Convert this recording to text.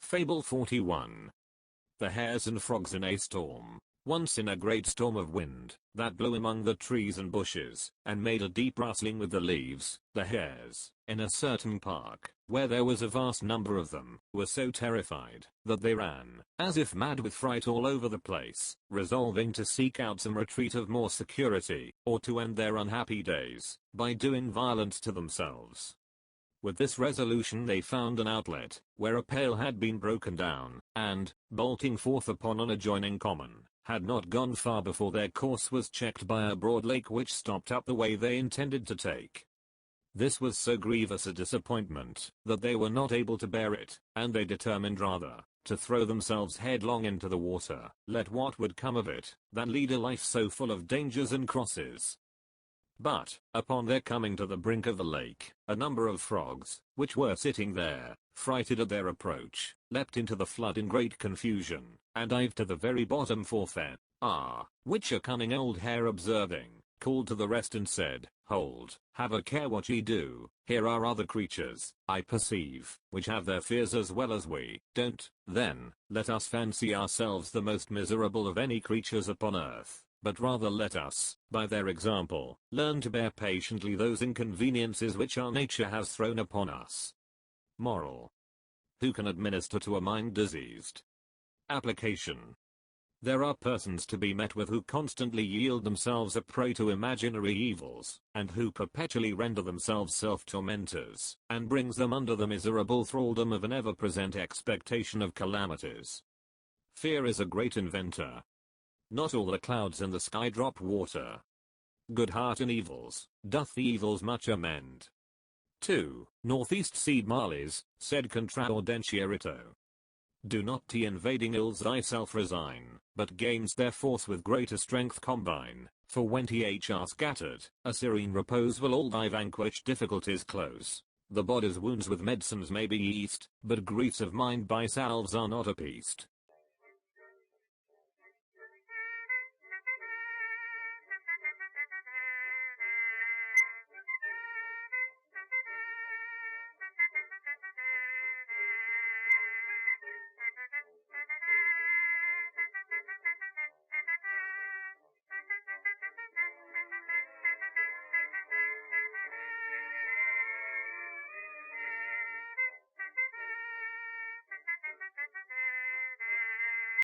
Fable 41. The hares and frogs in a storm. Once in a great storm of wind that blew among the trees and bushes and made a deep rustling with the leaves, the hares, in a certain park, where there was a vast number of them, were so terrified that they ran, as if mad with fright, all over the place, resolving to seek out some retreat of more security, or to end their unhappy days by doing violence to themselves. With this resolution they found an outlet, where a pail had been broken down, and, bolting forth upon an adjoining common, had not gone far before their course was checked by a broad lake which stopped up the way they intended to take. This was so grievous a disappointment that they were not able to bear it, and they determined rather to throw themselves headlong into the water, let what would come of it, than lead a life so full of dangers and crosses. But, upon their coming to the brink of the lake, a number of frogs, which were sitting there, frighted at their approach, leapt into the flood in great confusion, and dived to the very bottom for fear. Which a cunning old hare observing, called to the rest and said, "Hold, have a care what ye do, here are other creatures, I perceive, which have their fears as well as we. Don't, then, let us fancy ourselves the most miserable of any creatures upon earth, but rather let us, by their example, learn to bear patiently those inconveniences which our nature has thrown upon us." Moral. Who can administer to a mind diseased? Application. There are persons to be met with who constantly yield themselves a prey to imaginary evils, and who perpetually render themselves self-tormentors, and brings them under the miserable thraldom of an ever-present expectation of calamities. Fear is a great inventor. Not all the clouds in the sky drop water. Good heart in evils, doth the evils much amend. 2. Northeast seed marlies, sed contra audentiarito. Do not to invading ills thyself resign, but gains their force with greater strength combine, for when th are scattered, a serene repose will all thy vanquished difficulties close. The body's wounds with medicines may be eased, but griefs of mind by salves are not appeased.